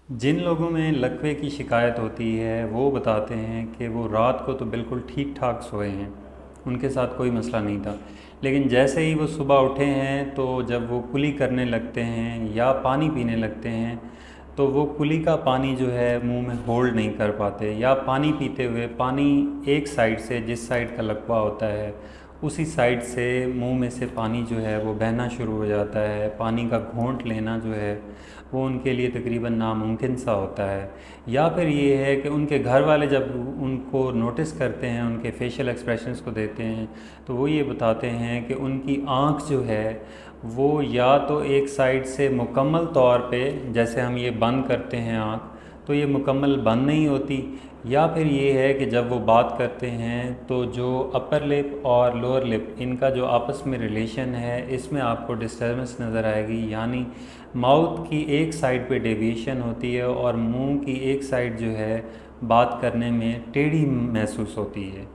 जिन लोगों में लकवे की शिकायत होती है वो बताते हैं कि वो रात को तो बिल्कुल ठीक ठाक सोए हैं, उनके साथ कोई मसला नहीं था। लेकिन जैसे ही वो सुबह उठे हैं तो जब वो कुली करने लगते हैं या पानी पीने लगते हैं तो वो कुली का पानी जो है मुंह में होल्ड नहीं कर पाते, या पानी पीते हुए पानी एक साइड से, जिस साइड का लकवा होता है उसी साइड से मुंह में से पानी जो है वो बहना शुरू हो जाता है। पानी का घोंट लेना जो है वो उनके लिए तकरीबन नामुमकिन सा होता है। या फिर ये है कि उनके घर वाले जब उनको नोटिस करते हैं, उनके फेशियल एक्सप्रेशंस को देते हैं, तो वो ये बताते हैं कि उनकी आँख जो है वो या तो एक साइड से मुकम्मल तौर पे, जैसे हम ये बंद करते हैं आँख तो ये मुकम्मल बंद नहीं होती, या फिर ये है कि जब वो बात करते हैं तो जो अपर लिप और लोअर लिप, इनका जो आपस में रिलेशन है इसमें आपको डिस्टर्बेंस नज़र आएगी। यानी माउथ की एक साइड पे डेविएशन होती है और मुंह की एक साइड जो है बात करने में टेढ़ी महसूस होती है।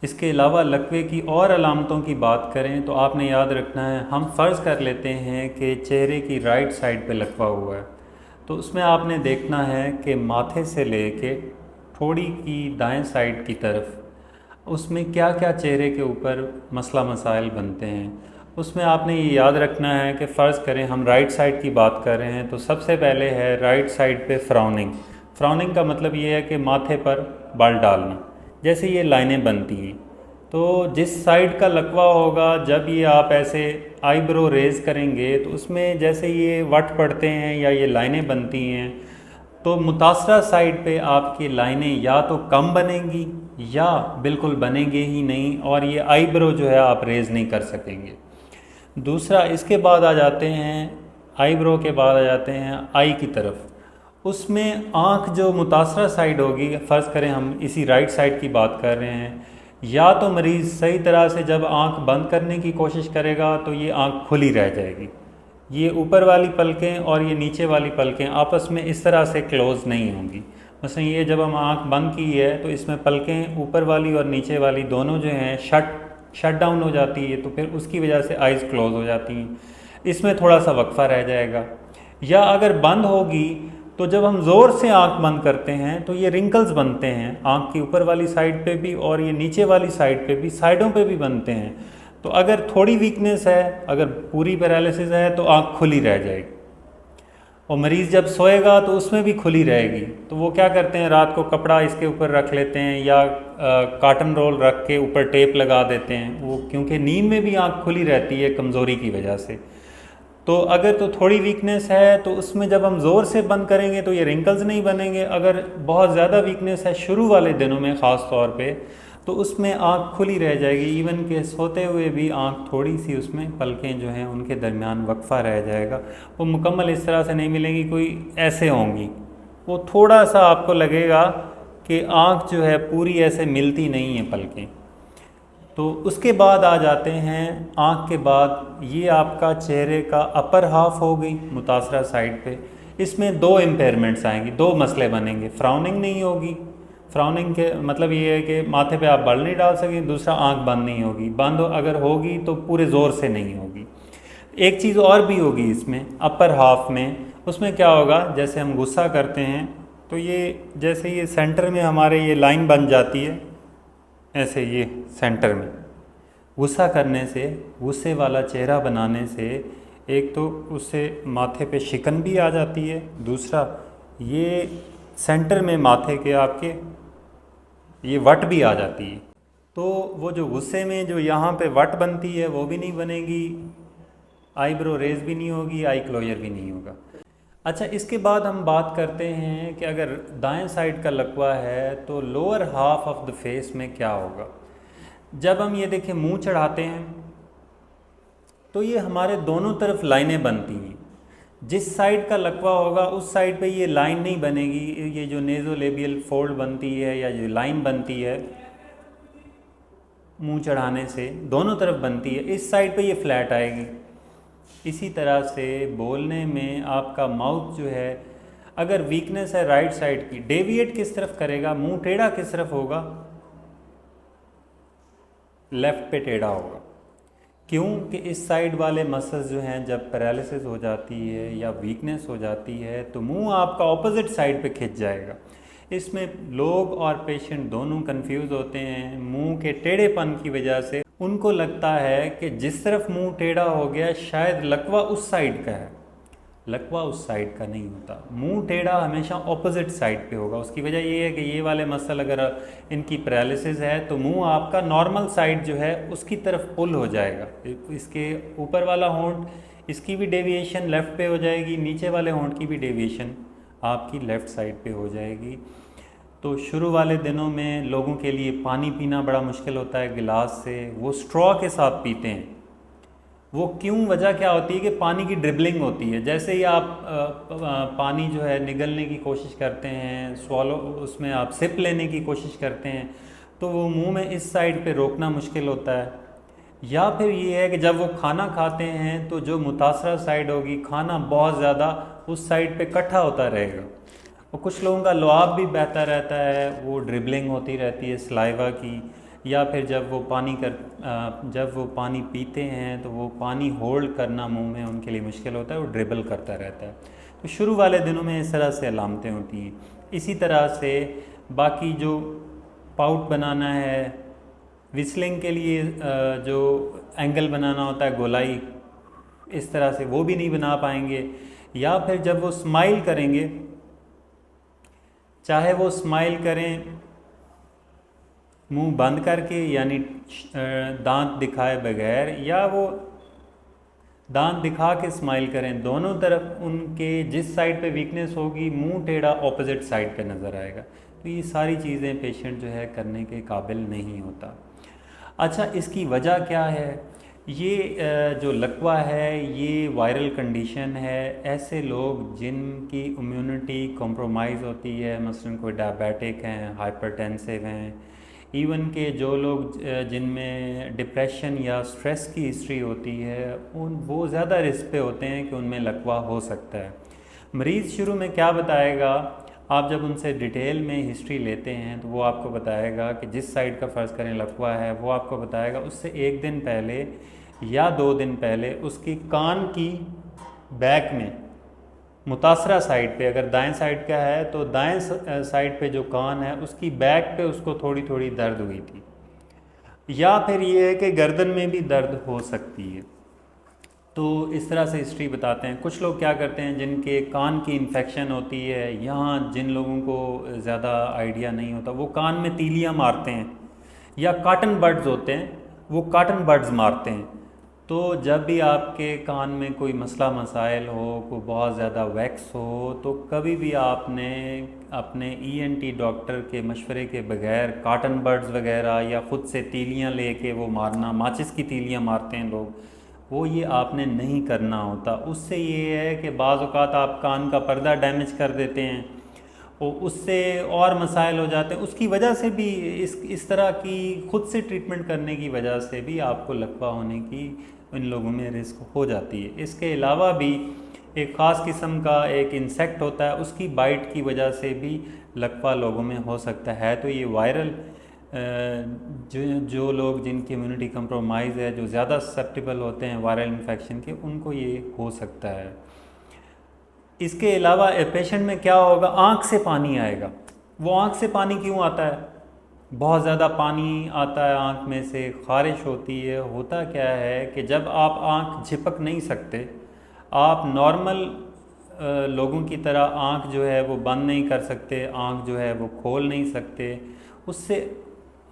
इसके अलावा लकवे की और अलामतों की बात करें तो आपने याद रखना है, हम फ़र्ज़ कर लेते हैं कि चेहरे की राइट साइड पे लकवा हुआ है, तो उसमें आपने देखना है कि माथे से लेके थोड़ी की दाएं साइड की तरफ उसमें क्या क्या चेहरे के ऊपर मसला मसाइल बनते हैं। उसमें आपने ये याद रखना है कि फ़र्ज़ करें हम राइट साइड की बात कर रहे हैं तो सबसे पहले है राइट साइड पे फ्राउनिंग। फ्राउनिंग का मतलब ये है कि माथे पर बाल डालना, जैसे ये लाइनें बनती हैं। तो जिस साइड का लकवा होगा, जब ये आप ऐसे आईब्रो रेज़ करेंगे तो उसमें जैसे ये वट पड़ते हैं या ये लाइनें बनती हैं, तो मुतासरा साइड पे आपकी लाइनें या तो कम बनेंगी या बिल्कुल बनेंगे ही नहीं, और ये आईब्रो जो है आप रेज़ नहीं कर सकेंगे। दूसरा, इसके बाद आ जाते हैं, आईब्रो के बाद आ जाते हैं आई की तरफ। उसमें आँख जो मुतासरा साइड होगी, फ़र्ज़ करें हम इसी राइट साइड की बात कर रहे हैं, या तो मरीज़ सही तरह से जब आँख बंद करने की कोशिश करेगा तो ये आँख खुली रह जाएगी। ये ऊपर वाली पलकें और ये नीचे वाली पलकें आपस में इस तरह से क्लोज़ नहीं होंगी। मसलन ये जब हम आँख बंद की है तो इसमें पलकें ऊपर वाली और नीचे वाली दोनों जो हैं शट डाउन हो जाती है, तो फिर उसकी वजह से आइज़ क्लोज़ हो जाती हैं। इसमें थोड़ा सा वक्फ़ा रह जाएगा। या अगर बंद होगी तो जब हम ज़ोर से आंख बंद करते हैं तो ये रिंकल्स बनते हैं आंख की ऊपर वाली साइड पे भी और ये नीचे वाली साइड पे भी, साइडों पे भी बनते हैं। तो अगर थोड़ी वीकनेस है, अगर पूरी पैरालिसिस है तो आंख खुली रह जाएगी, और मरीज़ जब सोएगा तो उसमें भी खुली रहेगी। तो वो क्या करते हैं, रात को कपड़ा इसके ऊपर रख लेते हैं या काटन रोल रख के ऊपर टेप लगा देते हैं, वो क्योंकि नींद में भी आंख खुली रहती है कमज़ोरी की वजह से। तो अगर तो थोड़ी वीकनेस है तो उसमें जब हम ज़ोर से बंद करेंगे तो ये रिंकल्स नहीं बनेंगे। अगर बहुत ज़्यादा वीकनेस है शुरू वाले दिनों में ख़ास तौर पे, तो उसमें आँख खुली रह जाएगी। इवन के सोते हुए भी आँख थोड़ी सी, उसमें पलकें जो हैं उनके दरमियान वक्फ़ा रह जाएगा। वो मुकम्मल इस तरह से नहीं मिलेंगी, कोई ऐसे होंगी, वो थोड़ा सा आपको लगेगा कि आँख जो है पूरी ऐसे मिलती नहीं है पलकें। तो उसके बाद आ जाते हैं आँख के बाद, ये आपका चेहरे का अपर हाफ हो गई मुतासरा साइड पे। इसमें दो इम्पेयरमेंट्स आएंगी, दो मसले बनेंगे। फ्राउनिंग नहीं होगी, फ्राउनिंग के मतलब ये है कि माथे पे आप बाल नहीं डाल सकेंगे। दूसरा, आँख बंद नहीं होगी, बंद अगर होगी तो पूरे ज़ोर से नहीं होगी। एक चीज़ और भी होगी इसमें अपर हाफ में, उसमें क्या होगा, जैसे हम गुस्सा करते हैं तो ये जैसे ये सेंटर में हमारे ये लाइन बन जाती है, ऐसे ये सेंटर में गुस्सा करने से, गुस्से वाला चेहरा बनाने से, एक तो उससे माथे पे शिकन भी आ जाती है, दूसरा ये सेंटर में माथे के आपके ये वट भी आ जाती है। तो वो जो गुस्से में जो यहाँ पे वट बनती है वो भी नहीं बनेगी, आईब्रो रेज भी नहीं होगी, आई क्लोजर भी नहीं होगा। अच्छा, इसके बाद हम बात करते हैं कि अगर दाएं साइड का लकवा है तो lower half of the face में क्या होगा। जब हम ये देखें मुंह चढ़ाते हैं तो ये हमारे दोनों तरफ लाइनें बनती हैं। जिस साइड का लकवा होगा उस साइड पे ये लाइन नहीं बनेगी। ये जो नेज़ोलेबियल फोल्ड बनती है या जो लाइन बनती है मुंह चढ़ाने से दोनों तरफ बनती है, इस साइड पे ये फ्लैट आएगी। इसी तरह से बोलने में आपका माउथ जो है, अगर वीकनेस है राइट साइड की, डेविएट किस तरफ करेगा, मुंह टेढ़ा किस तरफ होगा, लेफ़्ट पे टेढ़ा होगा। क्योंकि इस साइड वाले मसल्स जो हैं जब पैरालिसिस हो जाती है या वीकनेस हो जाती है तो मुंह आपका ऑपोजिट साइड पे खिंच जाएगा। इसमें लोग और पेशेंट दोनों कंफ्यूज होते हैं मुंह के टेढ़ेपन की वजह से। उनको लगता है कि जिस तरफ मुंह टेढ़ा हो गया शायद लकवा उस साइड का है। लकवा उस साइड का नहीं होता, मुंह टेढ़ा हमेशा ऑपोजिट साइड पे होगा। उसकी वजह ये है कि ये वाले मसल अगर इनकी पैरालिसिस है तो मुंह आपका नॉर्मल साइड जो है उसकी तरफ पुल हो जाएगा। इसके ऊपर वाला होंठ इसकी भी डेविएशन लेफ़्ट पे हो जाएगी, नीचे वाले होंठ की भी डेविएशन आपकी लेफ़्ट साइड पे हो जाएगी। तो शुरू वाले दिनों में लोगों के लिए पानी पीना बड़ा मुश्किल होता है गिलास से, वो स्ट्रॉ के साथ पीते हैं। वो क्यों, वजह क्या होती है कि पानी की ड्रिबलिंग होती है। जैसे ही आप पानी जो है निगलने की कोशिश करते हैं, स्वॉलो उसमें आप सिप लेने की कोशिश करते हैं तो वो मुंह में इस साइड पे रोकना मुश्किल होता है। या फिर ये है कि जब वो खाना खाते हैं तो जो मुतासरा साइड होगी, खाना बहुत ज़्यादा उस साइड पे इकट्ठा होता रहेगा। और कुछ लोगों का लुआब भी बहता रहता है, वो ड्रिबलिंग होती रहती है सलाइवा की। या फिर जब वो पानी पीते हैं तो वो पानी होल्ड करना मुंह में उनके लिए मुश्किल होता है, वो ड्रिबल करता रहता है। तो शुरू वाले दिनों में इस तरह से अलामतें होती हैं। इसी तरह से बाकी जो पाउट बनाना है, विस्लिंग के लिए जो एंगल बनाना होता है, गोलाई, इस तरह से वो भी नहीं बना पाएंगे। या फिर जब वो स्माइल करेंगे, चाहे वो स्माइल करें मुंह बंद करके यानी दांत दिखाए बगैर, या वो दांत दिखा के स्माइल करें, दोनों तरफ उनके जिस साइड पे वीकनेस होगी मुंह टेढ़ा ऑपोजिट साइड पे नज़र आएगा। तो ये सारी चीज़ें पेशेंट जो है करने के काबिल नहीं होता। अच्छा, इसकी वजह क्या है? ये जो लकवा है ये वायरल कंडीशन है। ऐसे लोग जिनकी इम्यूनिटी कॉम्प्रोमाइज़ होती है, मसलन कोई डायबिटिक हैं, हाइपरटेंसिव हैं, इवन के जो लोग जिनमें डिप्रेशन या स्ट्रेस की हिस्ट्री होती है, वो ज़्यादा रिस्क पे होते हैं कि उनमें लकवा हो सकता है। मरीज़ शुरू में क्या बताएगा, आप जब उनसे डिटेल में हिस्ट्री लेते हैं तो वो आपको बताएगा कि जिस साइड का फ़र्ज़ करें लकवा है, वो आपको बताएगा उससे 1 दिन पहले या 2 दिन पहले उसकी कान की बैक में मुतासरा साइड पे, अगर दाएं साइड का है तो दाएं साइड पे जो कान है उसकी बैक पे उसको थोड़ी थोड़ी दर्द हुई थी। या फिर ये है कि गर्दन में भी दर्द हो सकती है। तो इस तरह से हिस्ट्री बताते हैं। कुछ लोग क्या करते हैं जिनके कान की इन्फेक्शन होती है, यहाँ जिन लोगों को ज़्यादा आइडिया नहीं होता, वो कान में तीलियाँ मारते हैं, या कॉटन बड्स होते हैं वो कॉटन बड्स मारते हैं। तो जब भी आपके कान में कोई मसला मसाइल हो, कोई बहुत ज़्यादा वैक्स हो, तो कभी भी आपने अपने ईएनटी डॉक्टर के मशवरे के बगैर कॉटन बड्स वगैरह या ख़ुद से तीलियाँ लेके वो मारना, माचिस की तीलियाँ मारते हैं लोग, वो ये आपने नहीं करना होता। उससे ये है कि बाज़ औक़ात आप कान का पर्दा डैमेज कर देते हैं और उससे और मसाइल हो जाते हैं। उसकी वजह से भी इस तरह की ख़ुद से ट्रीटमेंट करने की वजह से भी आपको लकवा होने की इन लोगों में रिस्क हो जाती है। इसके अलावा भी एक ख़ास किस्म का एक इंसेक्ट होता है, उसकी बाइट की वजह से भी लकवा लोगों में हो सकता है। तो ये वायरल जो लोग जिनकी इम्यूनिटी कंप्रोमाइज़ है, जो ज़्यादा ससेप्टेबल होते हैं वायरल इन्फेक्शन के, उनको ये हो सकता है। इसके अलावा पेशेंट में क्या होगा, आँख से पानी आएगा। वो आँख से पानी क्यों आता है? बहुत ज़्यादा पानी आता है आँख में से, ख़ारिश होती है। होता क्या है कि जब आप आँख झिपक नहीं सकते, आप नॉर्मल लोगों की तरह आँख जो है वो बंद नहीं कर सकते, आँख जो है वो खोल नहीं सकते, उससे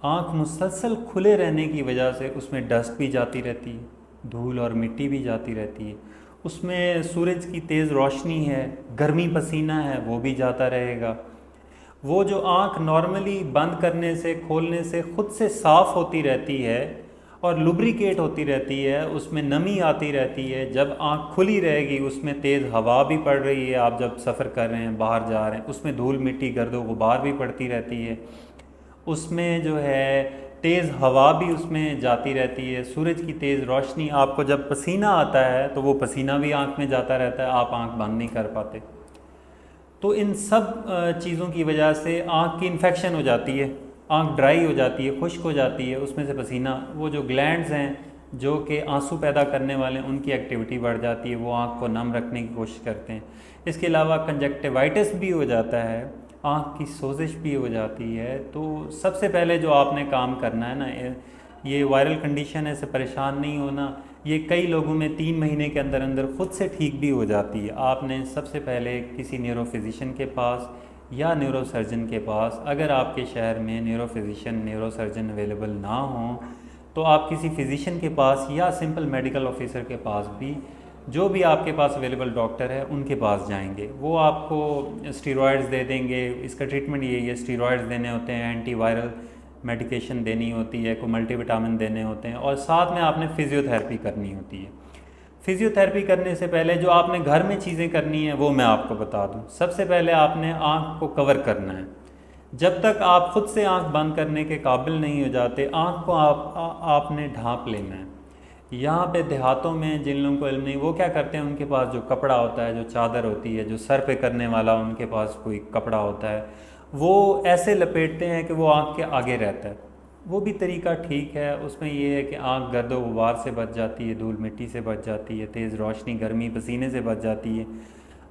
आँख मुसलसल खुले रहने की वजह से उसमें डस्ट भी जाती रहती है, धूल और मिट्टी भी जाती रहती है। उसमें सूरज की तेज़ रोशनी है, गर्मी पसीना है, वो भी जाता रहेगा। वो जो आँख नॉर्मली बंद करने से खोलने से ख़ुद से साफ़ होती रहती है और लुब्रिकेट होती रहती है, उसमें नमी आती रहती है। जब आँख खुली रहेगी उसमें तेज़ हवा भी पड़ रही है, आप जब सफ़र कर रहे हैं, बाहर जा रहे हैं, उसमें धूल मिट्टी गर्द गुबार भी पड़ती रहती है, उसमें जो है तेज़ हवा भी उसमें जाती रहती है, सूरज की तेज़ रोशनी, आपको जब पसीना आता है तो वो पसीना भी आँख में जाता रहता है, आप आँख बंद नहीं कर पाते। तो इन सब चीज़ों की वजह से आँख की इन्फेक्शन हो जाती है, आँख ड्राई हो जाती है, खुश्क हो जाती है, उसमें से पसीना, वो जो ग्लैंड्स हैं जो कि आंसू पैदा करने वाले हैं उनकी एक्टिविटी बढ़ जाती है, वो आँख को नम रखने की कोशिश करते हैं। इसके अलावा कंजक्टिवाइटिस भी हो जाता है, आँख की सोजिश भी हो जाती है। तो सबसे पहले जो आपने काम करना है ना, ये वायरल कंडीशन है, इससे परेशान नहीं होना। ये कई लोगों में 3 महीने के अंदर अंदर ख़ुद से ठीक भी हो जाती है। आपने सबसे पहले किसी न्यूरो फिजिशियन के पास या न्यूरो सर्जन के पास, अगर आपके शहर में neuro physician neuro surgeon available ना हो तो आप किसी फिजिशियन के पास या सिंपल मेडिकल ऑफिसर के पास भी, जो भी आपके पास अवेलेबल डॉक्टर है उनके पास जाएंगे। वो आपको स्टीरॉयड्स दे देंगे। इसका ट्रीटमेंट यही है, स्टीरॉयड्स देने होते हैं, एंटीवायरल मेडिकेशन देनी होती है, कोई मल्टीविटामिन देने होते हैं, और साथ में आपने फ़िज़ियोथेरेपी करनी होती है। फ़िज़ियोथेरेपी करने से पहले जो आपने घर में चीज़ें करनी है वो मैं आपको बता दूं। सबसे पहले आपने आँख को कवर करना है। जब तक आप ख़ुद से आँख बंद करने के काबिल नहीं हो जाते, आँख को आपने ढाँप लेना है। यहाँ पे देहातों में जिन लोगों को इल्म नहीं, वो क्या करते हैं, उनके पास जो कपड़ा होता है, जो चादर होती है, जो सर पे करने वाला उनके पास कोई कपड़ा होता है, वो ऐसे लपेटते हैं कि वो आँख के आगे रहता है। वो भी तरीका ठीक है, उसमें ये है कि आँख गर्दो गुबार से बच जाती है, धूल मिट्टी से बच जाती है, तेज़ रोशनी गर्मी पसीने से बच जाती है,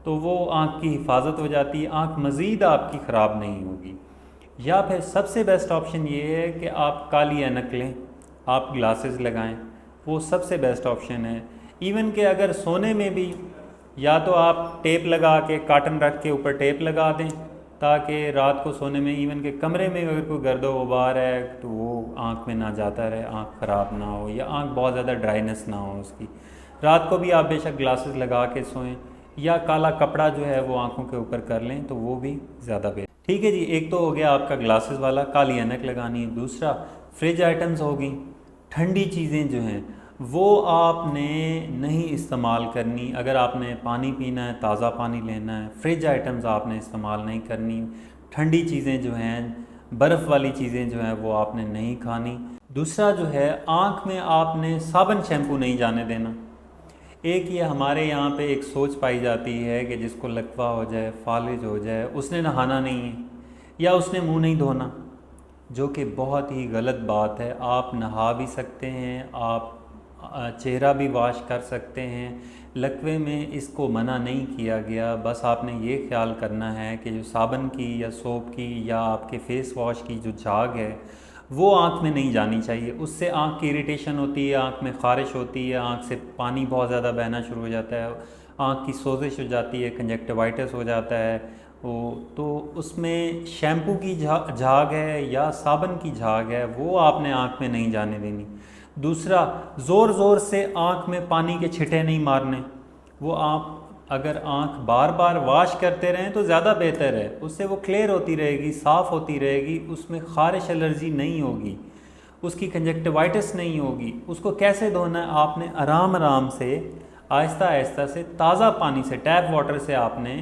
तो वो आँख की हिफाजत हो जाती है, आँख मज़ीद आपकी ख़राब नहीं होगी। या फिर सबसे बेस्ट ऑप्शन ये है कि आप काली ऐनक लें, आप ग्लासेस लगाएं, वो सबसे बेस्ट ऑप्शन है। इवन कि अगर सोने में भी या तो आप टेप लगा के, काटन रख के ऊपर टेप लगा दें, ताकि रात को सोने में, इवन के कमरे में अगर कोई गर्दो गुबार है तो वो आँख में ना जाता रहे, आँख ख़राब ना हो, या आँख बहुत ज़्यादा ड्राइनेस ना हो उसकी। रात को भी आप बेशक ग्लासेस लगा के सोएं, या काला कपड़ा जो है वो आँखों के ऊपर कर लें, तो वो भी ज़्यादा बेहतर। ठीक है जी, एक तो हो गया आपका ग्लासेस वाला, काली ऐनक लगानी है। दूसरा, फ्रिज आइटम्स होगी, ठंडी चीज़ें जो हैं वो आपने नहीं इस्तेमाल करनी। अगर आपने पानी पीना है, ताज़ा पानी लेना है, फ्रिज आइटम्स आपने इस्तेमाल नहीं करनी। ठंडी चीज़ें जो हैं, बर्फ़ वाली चीज़ें जो हैं वो आपने नहीं खानी। दूसरा जो है, आँख में आपने साबुन शैम्पू नहीं जाने देना। एक ये हमारे यहाँ पे एक सोच पाई जाती है कि जिसको लकवा हो जाए, फालिज हो जाए, उसने नहाना नहीं है या उसने मुंह नहीं धोना, जो कि बहुत ही गलत बात है। आप नहा भी सकते हैं, आप चेहरा भी वॉश कर सकते हैं, लकवे में इसको मना नहीं किया गया। बस आपने ये ख्याल करना है कि जो साबुन की या सोप की या आपके फेस वॉश की जो झाग है वो आँख में नहीं जानी चाहिए। उससे आँख की इरिटेशन होती है, आँख में ख़ारिश होती है, आँख से पानी बहुत ज़्यादा बहना शुरू हो जाता है, आँख की सोजिश हो जाती है, कंजक्टिवाइटिस हो जाता है। तो उसमें शैम्पू की झाग है या साबुन की झाग है, वो आपने आँख में नहीं जाने देनी। दूसरा, ज़ोर ज़ोर से आँख में पानी के छिटे नहीं मारने। वो आप अगर आँख बार बार वॉश करते रहें तो ज़्यादा बेहतर है, उससे वो क्लियर होती रहेगी, साफ़ होती रहेगी, उसमें ख़ारिश एलर्जी नहीं होगी, उसकी कंजक्टिवाइटिस नहीं होगी। उसको कैसे धोना है, आपने आराम आराम से, आहिस्ता आहिस्ता से, ताज़ा पानी से, टैप वाटर से आपने,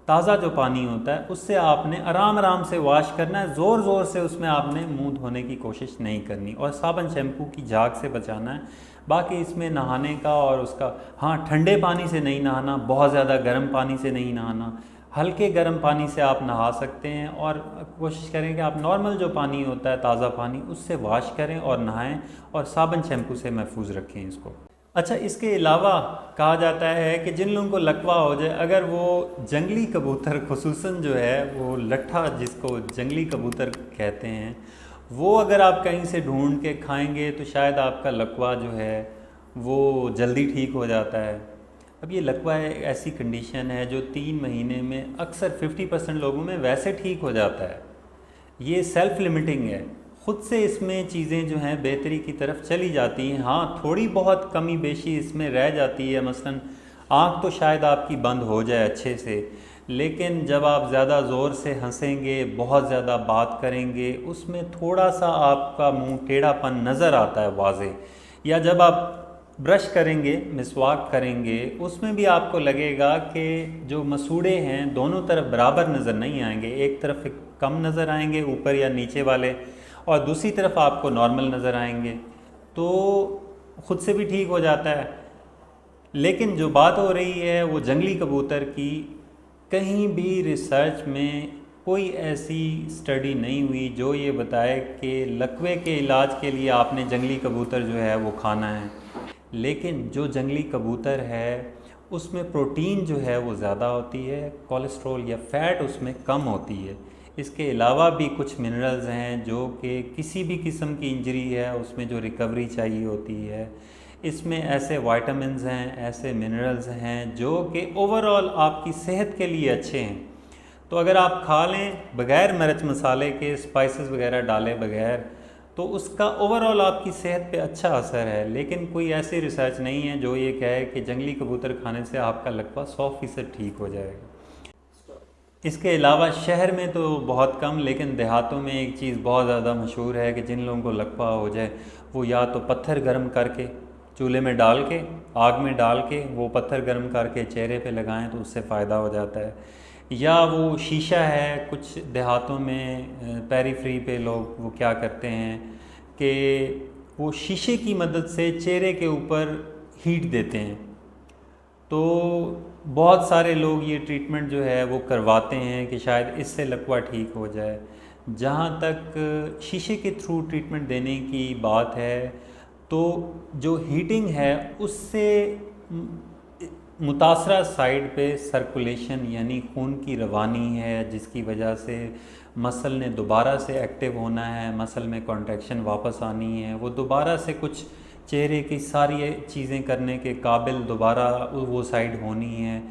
ताज़ा जो पानी होता है उससे आपने आराम आराम से वॉश करना है। ज़ोर ज़ोर से उसमें आपने मुंह धोने की कोशिश नहीं करनी, और साबुन शैम्पू की झाग से बचाना है। बाकी इसमें नहाने का और उसका, हाँ, ठंडे पानी से नहीं नहाना, बहुत ज़्यादा गर्म पानी से नहीं नहाना, हल्के गर्म पानी से आप नहा सकते हैं। और कोशिश करें कि आप नॉर्मल जो पानी होता है, ताज़ा पानी, उससे वॉश करें और नहाएं, और साबुन शैम्पू से महफूज रखें इसको। अच्छा, इसके अलावा कहा जाता है कि जिन लोगों को लकवा हो जाए, अगर वो जंगली कबूतर, खुसूसन जो है वो लट्ठा जिसको जंगली कबूतर कहते हैं, वो अगर आप कहीं से ढूंढ के खाएंगे तो शायद आपका लकवा जो है वो जल्दी ठीक हो जाता है। अब ये लकवा ऐसी कंडीशन है जो 3 महीने में अक्सर 50% लोगों में वैसे ठीक हो जाता है। ये सेल्फ लिमिटिंग है, ख़ुद से इसमें चीज़ें जो हैं बेहतरी की तरफ चली जाती हैं। हाँ, थोड़ी बहुत कमी बेशी इसमें रह जाती है, मसलन आँख तो शायद आपकी बंद हो जाए अच्छे से, लेकिन जब आप ज़्यादा ज़ोर से हंसेंगे, बहुत ज़्यादा बात करेंगे, उसमें थोड़ा सा आपका मुंह टेढ़ापन नज़र आता है वाज़े। या जब आप ब्रश करेंगे, मिसवाक करेंगे, उसमें भी आपको लगेगा कि जो मसूड़े हैं दोनों तरफ बराबर नज़र नहीं आएंगे, एक तरफ कम नज़र आएंगे ऊपर या नीचे वाले, और दूसरी तरफ आपको नॉर्मल नज़र आएंगे, तो ख़ुद से भी ठीक हो जाता है। लेकिन जो बात हो रही है वो जंगली कबूतर की, कहीं भी रिसर्च में कोई ऐसी स्टडी नहीं हुई जो ये बताए कि लकवे के इलाज के लिए आपने जंगली कबूतर जो है वो खाना है। लेकिन जो जंगली कबूतर है उसमें प्रोटीन जो है वो ज़्यादा होती है, कोलेस्ट्रॉल या फ़ैट उसमें कम होती है। इसके अलावा भी कुछ मिनरल्स हैं जो कि किसी भी किस्म की इंजरी है उसमें जो रिकवरी चाहिए होती है। इसमें ऐसे वाइटामिन्स हैं, ऐसे मिनरल्स हैं जो कि ओवरऑल आपकी सेहत के लिए अच्छे हैं। तो अगर आप खा लें बग़ैर मिर्च मसाले के, स्पाइसेस वगैरह डाले बग़ैर, तो उसका ओवरऑल आपकी सेहत पे अच्छा असर है। लेकिन कोई ऐसी रिसर्च नहीं है जो ये कहे कि जंगली कबूतर खाने से आपका लकवा 100% ठीक हो जाएगा। इसके अलावा शहर में तो बहुत कम, लेकिन देहातों में एक चीज़ बहुत ज़्यादा मशहूर है कि जिन लोगों को लकवा हो जाए वो या तो पत्थर गर्म करके चूल्हे में डाल के, आग में डाल के वो पत्थर गर्म करके चेहरे पे लगाएं तो उससे फ़ायदा हो जाता है। या वो शीशा है, कुछ देहातों में पेरीफ्री पे लोग वो क्या करते हैं कि वो शीशे की मदद से चेहरे के ऊपर हीट देते हैं। तो बहुत सारे लोग ये ट्रीटमेंट जो है वो करवाते हैं कि शायद इससे लकवा ठीक हो जाए। जहाँ तक शीशे के थ्रू ट्रीटमेंट देने की बात है, तो जो हीटिंग है उससे मुतासरा साइड पे सर्कुलेशन यानी खून की रवानी है, जिसकी वजह से मसल ने दोबारा से एक्टिव होना है, मसल में कॉन्ट्रैक्शन वापस आनी है, वो दोबारा से कुछ चेहरे की सारी चीज़ें करने के काबिल दोबारा वो साइड होनी है।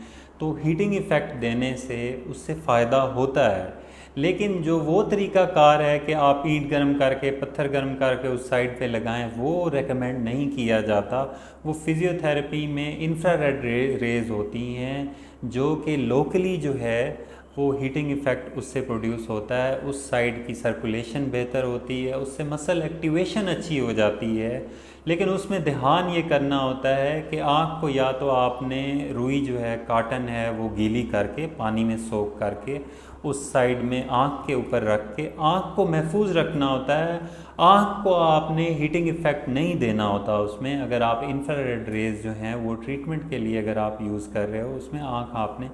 तो हीटिंग इफ़ेक्ट देने से उससे फ़ायदा होता है। लेकिन जो वो तरीका कार है कि आप ईंट गर्म करके, पत्थर गर्म करके उस साइड पे लगाएं, वो रेकमेंड नहीं किया जाता। वो फिज़ियोथेरेपी में इंफ्रारेड रेज़ होती हैं जो कि लोकली जो है वो हीटिंग इफ़ेक्ट उससे प्रोड्यूस होता है, उस साइड की सर्कुलेशन बेहतर होती है, उससे मसल एक्टिवेशन अच्छी हो जाती है। लेकिन उसमें ध्यान ये करना होता है कि आँख को या तो आपने रुई जो है, काटन है, वो गीली करके पानी में सोख करके उस साइड में आँख के ऊपर रख के आँख को महफूज रखना होता है। आँख को आपने हीटिंग इफ़ेक्ट नहीं देना होता उसमें। अगर आप इंफ्रारेड रेज जो हैं वो ट्रीटमेंट के लिए अगर आप यूज़ कर रहे हो, उसमें आँख आपने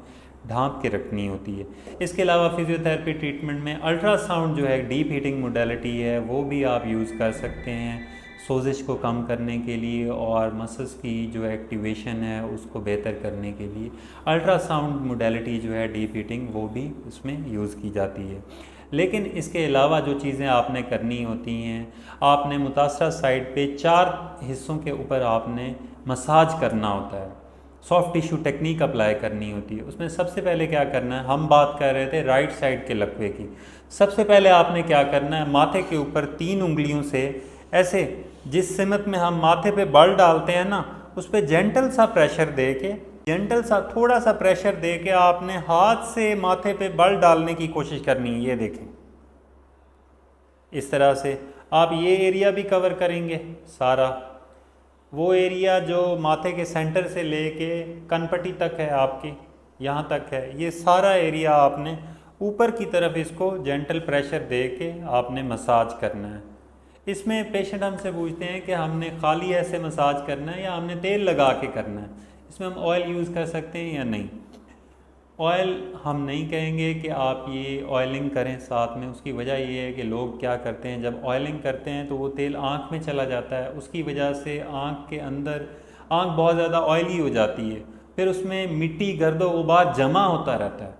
ढांप के रखनी होती है। इसके अलावा फिज़ियोथेरेपी ट्रीटमेंट में अल्ट्रासाउंड जो है डीप हीटिंग मोडेलिटी है, वो भी आप यूज़ कर सकते हैं सोजिश को कम करने के लिए और मसल्स की जो एक्टिवेशन है उसको बेहतर करने के लिए। अल्ट्रासाउंड मोडेलिटी जो है डीप हीटिंग, वो भी इसमें यूज़ की जाती है। लेकिन इसके अलावा जो चीज़ें आपने करनी होती हैं, आपने मुतासरा साइड पे 4 हिस्सों के ऊपर आपने मसाज करना होता है, सॉफ्ट टिश्यू टेक्निक अप्लाई करनी होती है। उसमें सबसे पहले क्या करना है, हम बात कर रहे थे राइट साइड के लकवे की। सबसे पहले आपने क्या करना है, माथे के ऊपर 3 उंगलियों से ऐसे, जिस सिमत में हम माथे पे बल डालते हैं ना, उस पर जेंटल सा प्रेशर दे के, जेंटल सा थोड़ा सा प्रेशर दे के आपने हाथ से माथे पे बल डालने की कोशिश करनी है। ये देखें, इस तरह से आप ये एरिया भी कवर करेंगे सारा। वो एरिया जो माथे के सेंटर से लेके कनपट्टी तक है आपकी, यहाँ तक है, ये सारा एरिया आपने ऊपर की तरफ इसको जेंटल प्रेशर दे के आपने मसाज करना है। इसमें पेशेंट हमसे पूछते हैं कि हमने खाली ऐसे मसाज करना है या हमने तेल लगा के करना है। इसमें हम ऑयल यूज़ कर सकते हैं या नहीं। ऑयल हम नहीं कहेंगे कि आप ये ऑयलिंग करें साथ में। उसकी वजह ये है कि लोग क्या करते हैं, जब ऑयलिंग करते हैं तो वो तेल आँख में चला जाता है, उसकी वजह से आँख के अंदर आँख बहुत ज़्यादा ऑयली हो जाती है, फिर उसमें मिट्टी गर्द गुबार जमा होता रहता है,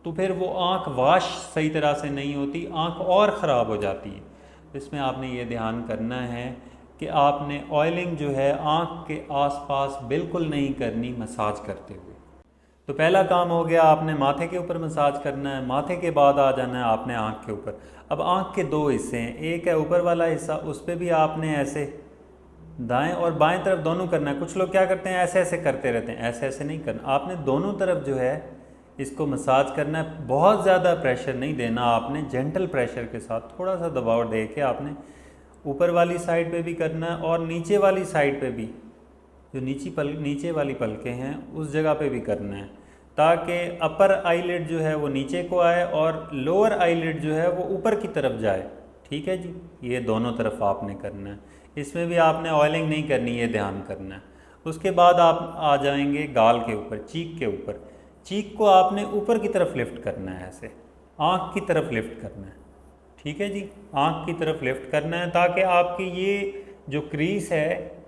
तो फिर वो आँख वाश सही तरह से नहीं होती, आँख और ख़राब हो जाती है। इसमें आपने ये ध्यान करना है कि आपने ऑयलिंग जो है आँख के आसपास बिल्कुल नहीं करनी मसाज करते हुए। तो पहला काम हो गया, आपने माथे के ऊपर मसाज करना है। माथे के बाद आ जाना है आपने आँख के ऊपर। अब आँख के 2 हिस्से हैं, एक है ऊपर वाला हिस्सा, उस पर भी आपने ऐसे दाएं और बाएं तरफ दोनों करना है। कुछ लोग क्या करते हैं, ऐसे ऐसे करते रहते हैं, ऐसे ऐसे नहीं करना, आपने दोनों तरफ जो है इसको मसाज करना है। बहुत ज़्यादा प्रेशर नहीं देना आपने, जेंटल प्रेशर के साथ थोड़ा सा दबाव दे के आपने ऊपर वाली साइड पे भी करना है और नीचे वाली साइड पे भी, जो नीचे वाली पलकें हैं उस जगह पे भी करना है, ताकि अपर आईलिड जो है वो नीचे को आए और लोअर आईलिड जो है वो ऊपर की तरफ जाए। ठीक है जी, ये दोनों तरफ आपने करना है। इसमें भी आपने ऑयलिंग नहीं करनी, ये ध्यान करना है। उसके बाद आप आ जाएंगे गाल के ऊपर, चीक के ऊपर। चीक को आपने ऊपर की तरफ लिफ्ट करना है ऐसे, आँख की तरफ लिफ्ट करना है। ठीक है जी, आँख की तरफ लिफ्ट करना है ताकि आपकी ये जो क्रीज है,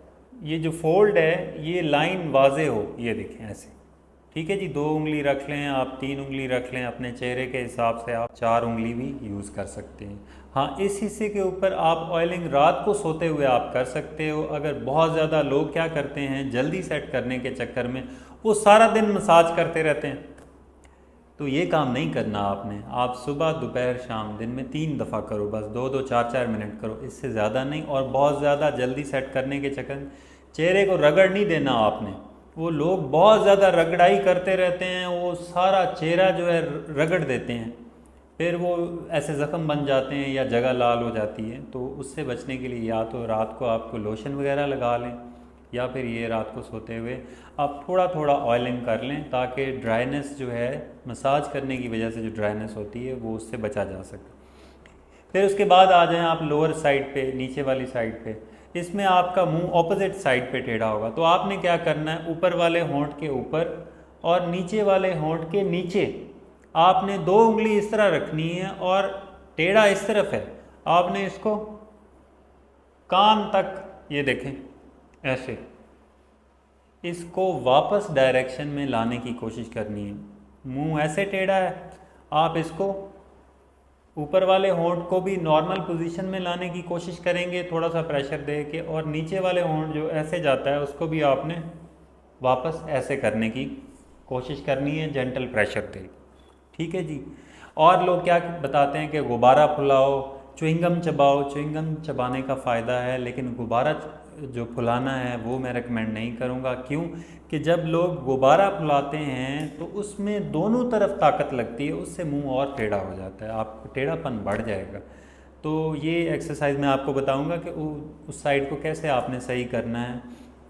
ये जो फोल्ड है, ये लाइन वाजे हो। ये देखें ऐसे। ठीक है जी, 2 उंगली रख लें आप, 3 उंगली रख लें, अपने चेहरे के हिसाब से आप 4 उंगली भी यूज़ कर सकते हैं। हाँ, इस हिस्से के ऊपर आप ऑयलिंग रात को सोते हुए आप कर सकते हो। अगर बहुत ज़्यादा लोग क्या करते हैं, जल्दी सेट करने के चक्कर में वो सारा दिन मसाज करते रहते हैं, तो ये काम नहीं करना आपने। आप सुबह, दोपहर, शाम, दिन में 3 दफ़ा करो बस, 2-2, 4-4 मिनट करो, इससे ज़्यादा नहीं। और बहुत ज़्यादा जल्दी सेट करने के चक्कर में चेहरे को रगड़ नहीं देना आपने। वो लोग बहुत ज़्यादा रगड़ाई करते रहते हैं, वो सारा चेहरा जो है रगड़ देते हैं, फिर वो ऐसे ज़ख़म बन जाते हैं या जगह लाल हो जाती है। तो उससे बचने के लिए या तो रात को आपको लोशन वगैरह लगा लें, या फिर ये रात को सोते हुए आप थोड़ा थोड़ा ऑयलिंग कर लें, ताकि ड्राइनेस जो है, मसाज करने की वजह से जो ड्राइनेस होती है वो उससे बचा जा सके। फिर उसके बाद आ जाएं आप लोअर साइड पे, नीचे वाली साइड पे। इसमें आपका मुंह ऑपोजिट साइड पे टेढ़ा होगा, तो आपने क्या करना है, ऊपर वाले होंठ के ऊपर और नीचे वाले होंठ के नीचे आपने 2 उंगली इस तरह रखनी है और टेढ़ा इस तरफ है। आपने इसको कान तक, ये देखें ऐसे, इसको वापस डायरेक्शन में लाने की कोशिश करनी है। मुंह ऐसे टेढ़ा है, आप इसको ऊपर वाले होंठ को भी नॉर्मल पोजीशन में लाने की कोशिश करेंगे थोड़ा सा प्रेशर दे के, और नीचे वाले होंठ जो ऐसे जाता है उसको भी आपने वापस ऐसे करने की कोशिश करनी है, जेंटल प्रेशर दे। ठीक है जी। और लोग क्या बताते हैं कि गुब्बारा फुलाओ, च्युइंगम चबाओ। च्युइंगम चबाने का फ़ायदा है, लेकिन गुब्बारा जो फुलाना है वो मैं रेकमेंड नहीं करूँगा। क्यों कि जब लोग गुब्बारा फुलाते हैं तो उसमें दोनों तरफ ताकत लगती है, उससे मुंह और टेढ़ा हो जाता है, आपको टेढ़ापन बढ़ जाएगा। तो ये एक्सरसाइज मैं आपको बताऊंगा कि उस साइड को कैसे आपने सही करना है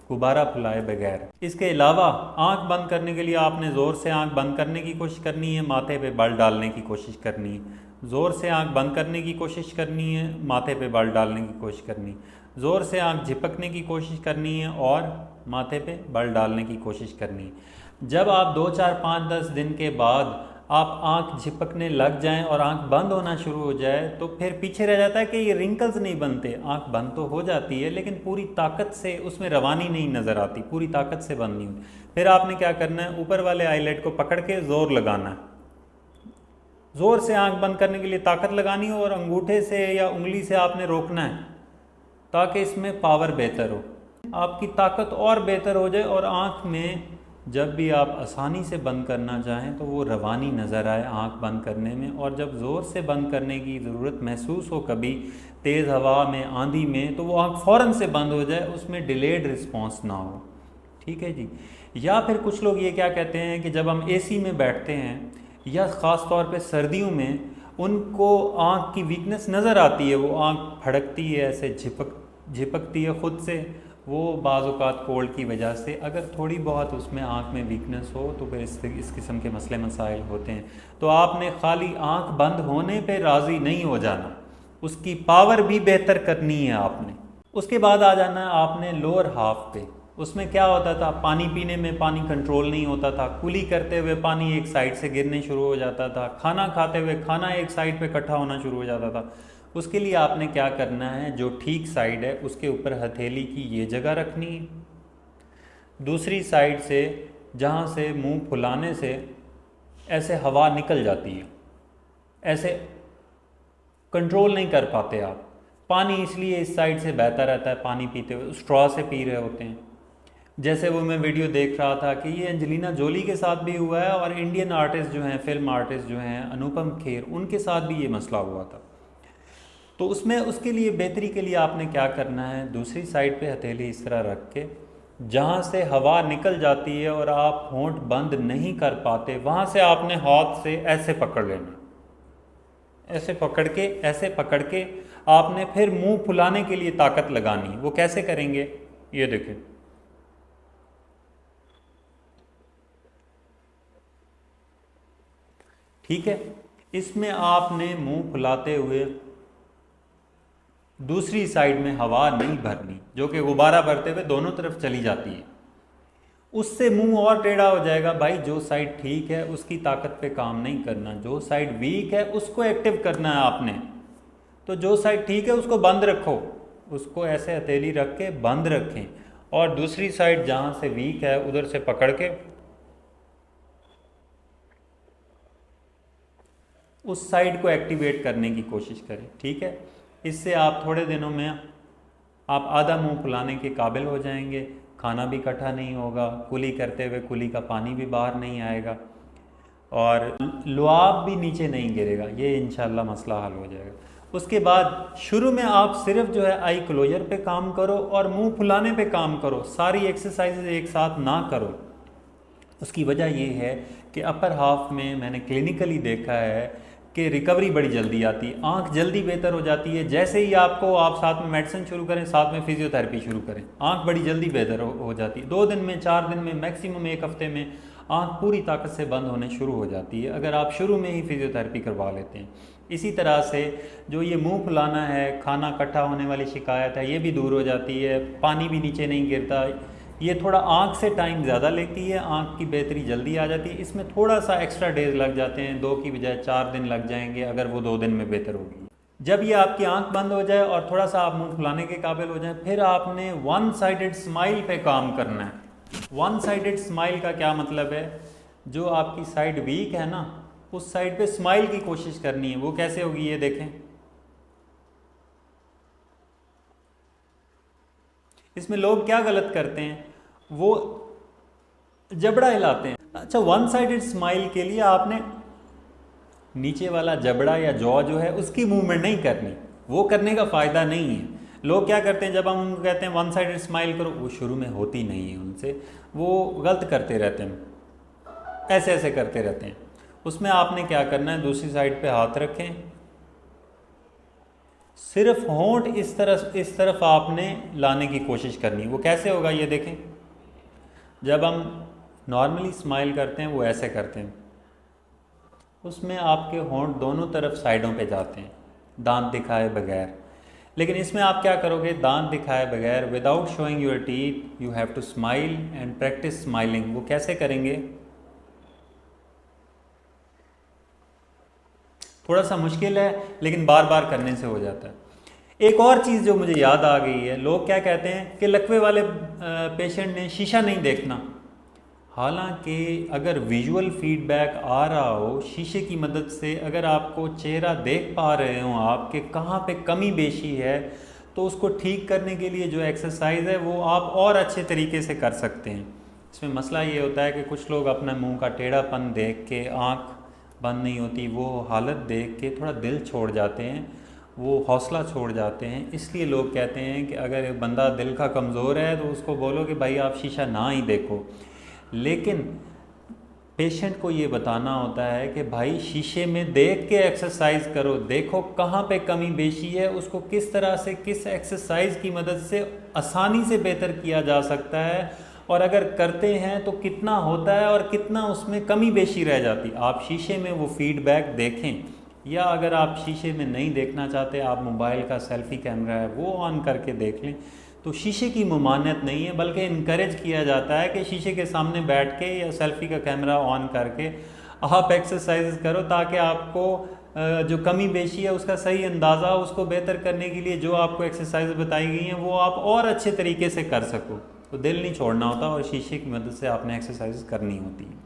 गुब्बारा फुलाए बगैर। इसके अलावा आंख बंद करने के लिए आपने ज़ोर से आंख बंद करने की कोशिश करनी है, माथे पे बल डालने की कोशिश करनी है। ज़ोर से आंख बंद करने की कोशिश करनी है, माथे पे बल डालने की कोशिश करनी है। ज़ोर से आंख झपकने की कोशिश करनी है और माथे पे बल डालने की कोशिश करनी है। जब आप 2, 4, 5, 10 दिन के बाद आप आंख झपकने लग जाएं और आंख बंद होना शुरू हो जाए, तो फिर पीछे रह जाता है कि ये रिंकल्स नहीं बनते। आंख बंद तो हो जाती है, लेकिन पूरी ताकत से उसमें रवानी नहीं नज़र आती, पूरी ताकत से बंद नहीं होती। फिर आपने क्या करना है, ऊपर वाले आईलेट को पकड़ के ज़ोर लगाना है। ज़ोर से आंख बंद करने के लिए ताकत लगानी हो और अंगूठे से या उंगली से आपने रोकना है, ताकि इसमें पावर बेहतर हो, आपकी ताकत और बेहतर हो जाए और आँख में जब भी आप आसानी से बंद करना चाहें तो वो रवानी नज़र आए आँख बंद करने में। और जब ज़ोर से बंद करने की ज़रूरत महसूस हो कभी तेज़ हवा में, आंधी में, तो वो आँख फ़ौरन से बंद हो जाए, उसमें डिलेड रिस्पॉन्स ना हो। ठीक है जी। या फिर कुछ लोग ये क्या कहते हैं कि जब हम एसी में बैठते हैं या ख़ास तौर पे सर्दियों में, उनको आँख की वीकनेस नज़र आती है, वो आँख फड़कती है, ऐसे झिपकती है ख़ुद से। वो बाज़ औक़ात कोल्ड की वजह से अगर थोड़ी बहुत उसमें आँख में वीकनेस हो तो फिर इस किस्म के मसले मसाइल होते हैं। तो आपने खाली आँख बंद होने पे राज़ी नहीं हो जाना, उसकी पावर भी बेहतर करनी है आपने। उसके बाद आ जाना है आपने लोअर हाफ पे। उसमें क्या होता था, पानी पीने में पानी कंट्रोल नहीं होता था, कुली करते हुए पानी एक साइड से गिरने शुरू हो जाता था, खाना खाते हुए खाना एक साइड पे इकट्ठा होना शुरू हो जाता था। उसके लिए आपने क्या करना है, जो ठीक साइड है उसके ऊपर हथेली की ये जगह रखनी है, दूसरी साइड से जहाँ से मुंह फुलाने से ऐसे हवा निकल जाती है, ऐसे कंट्रोल नहीं कर पाते आप। पानी इसलिए इस साइड से बहता रहता है, पानी पीते हुए स्ट्रॉ से पी रहे होते हैं। जैसे वो मैं वीडियो देख रहा था कि ये एंजेलिना जोली के साथ भी हुआ है और इंडियन आर्टिस्ट जो हैं, फिल्म आर्टिस्ट जो हैं, अनुपम खेर, उनके साथ भी ये मसला हुआ था। तो उसमें उसके लिए बेहतरी के लिए आपने क्या करना है, दूसरी साइड पे हथेली इस तरह रख के जहाँ से हवा निकल जाती है और आप होंठ बंद नहीं कर पाते, वहाँ से आपने हाथ से ऐसे पकड़ लेना, ऐसे पकड़ के आपने फिर मुंह फुलाने के लिए ताकत लगानी। वो कैसे करेंगे, ये देखें, ठीक है। इसमें आपने मुंह फुलाते हुए दूसरी साइड में हवा नहीं भरनी, जो कि गुब्बारा भरते हुए दोनों तरफ चली जाती है, उससे मुंह और टेढ़ा हो जाएगा। भाई जो साइड ठीक है उसकी ताकत पे काम नहीं करना, जो साइड वीक है उसको एक्टिव करना है आपने। तो जो साइड ठीक है उसको बंद रखो, उसको ऐसे हथेली रख के बंद रखें, और दूसरी साइड जहाँ से वीक है उधर से पकड़ के उस साइड को एक्टिवेट करने की कोशिश करें। ठीक है, इससे आप थोड़े दिनों में आप आधा मुंह फुलाने के काबिल हो जाएंगे, खाना भी इकट्ठा नहीं होगा, कुली करते हुए कुली का पानी भी बाहर नहीं आएगा, और लुआब भी नीचे नहीं गिरेगा। ये इंशाल्लाह मसला हल हो जाएगा। उसके बाद शुरू में आप सिर्फ जो है आई क्लोजर पे काम करो और मुंह फुलाने पे काम करो, सारी एक्सरसाइजेज एक साथ ना करो। उसकी वजह ये है कि अपर हाफ में मैंने क्लिनिकली देखा है कि रिकवरी बड़ी जल्दी आती है, आंख जल्दी बेहतर हो जाती है। जैसे ही आपको आप साथ में मेडिसिन शुरू करें, साथ में फिजियोथेरेपी शुरू करें, आंख बड़ी जल्दी बेहतर हो जाती है। 2 दिन में, 4 दिन में, मैक्सिमम 1 हफ्ते में आंख पूरी ताकत से बंद होने शुरू हो जाती है, अगर आप शुरू में ही फिजियोथेरेपी करवा लेते हैं। इसी तरह से जो ये मुंह फुलाना है, खाना इकट्ठा होने वाली शिकायत है, ये भी दूर हो जाती है, पानी भी नीचे नहीं गिरता। ये थोड़ा आँख से टाइम ज़्यादा लेती है, आँख की बेहतरी जल्दी आ जाती है। इसमें थोड़ा सा एक्स्ट्रा डेज लग जाते हैं, 2 की बजाय 4 दिन लग जाएंगे अगर वो 2 दिन में बेहतर होगी। जब ये आपकी आंख बंद हो जाए और थोड़ा सा आप मुंह फुलाने के काबिल हो जाए, फिर आपने वन साइडेड स्माइल पे काम करना है। वन साइडेड स्माइल का क्या मतलब है? जो आपकी साइड वीक है ना, उस साइड पे स्माइल की कोशिश करनी है। वो कैसे होगी ये देखें। इसमें लोग क्या गलत करते हैं, वो जबड़ा हिलाते हैं। अच्छा, वन साइडेड स्माइल के लिए आपने नीचे वाला जबड़ा या जॉ जो है उसकी मूवमेंट नहीं करनी, वो करने का फ़ायदा नहीं है। लोग क्या करते हैं, जब हम उनको कहते हैं वन साइडेड स्माइल करो, वो शुरू में होती नहीं है उनसे, वो गलत करते रहते हैं, ऐसे ऐसे करते रहते हैं। उसमें आपने क्या करना है, दूसरी साइड पे हाथ रखें, सिर्फ होंठ इस तरफ आपने लाने की कोशिश करनी है। वो कैसे होगा ये देखें। जब हम नॉर्मली स्माइल करते हैं वो ऐसे करते हैं, उसमें आपके होंठ दोनों तरफ साइडों पे जाते हैं दांत दिखाए बगैर। लेकिन इसमें आप क्या करोगे, दांत दिखाए बगैर, without showing your teeth, you have to smile and practise smiling. वो कैसे करेंगे, थोड़ा सा मुश्किल है लेकिन बार बार करने से हो जाता है। एक और चीज़ जो मुझे याद आ गई है, लोग क्या कहते हैं कि लकवे वाले पेशेंट ने शीशा नहीं देखना। हालांकि अगर विजुअल फीडबैक आ रहा हो शीशे की मदद से, अगर आपको चेहरा देख पा रहे हो आपके कहाँ पे कमी बेशी है, तो उसको ठीक करने के लिए जो एक्सरसाइज है वो आप और अच्छे तरीके से कर सकते हैं। इसमें मसला ये होता है कि कुछ लोग अपना मुंह का टेढ़ापन देख के, आँख बंद नहीं होती, वो हालत देख के थोड़ा दिल छोड़ जाते हैं, वो हौसला छोड़ जाते हैं। इसलिए लोग कहते हैं कि अगर एक बंदा दिल का कमज़ोर है तो उसको बोलो कि भाई आप शीशा ना ही देखो। लेकिन पेशेंट को ये बताना होता है कि भाई शीशे में देख के एक्सरसाइज करो, देखो कहाँ पे कमी बेशी है, उसको किस तरह से, किस एक्सरसाइज की मदद से आसानी से बेहतर किया जा सकता है, और अगर करते हैं तो कितना होता है और कितना उसमें कमी बेशी रह जाती। आप शीशे में वो फीडबैक देखें, या अगर आप शीशे में नहीं देखना चाहते, आप मोबाइल का सेल्फ़ी कैमरा है वो ऑन करके देख लें। तो शीशे की ममानियत नहीं है, बल्कि इनकरेज किया जाता है कि शीशे के सामने बैठ के या सेल्फ़ी का कैमरा ऑन करके आप एक्सरसाइज करो, ताकि आपको जो कमी बेशी है उसका सही अंदाज़ा, उसको बेहतर करने के लिए जो आपको एक्सरसाइज बताई गई हैं वो आप और अच्छे तरीके से कर सको। तो दिल नहीं छोड़ना होता और शीशे की मदद से आपने एक्सरसाइज करनी होती है।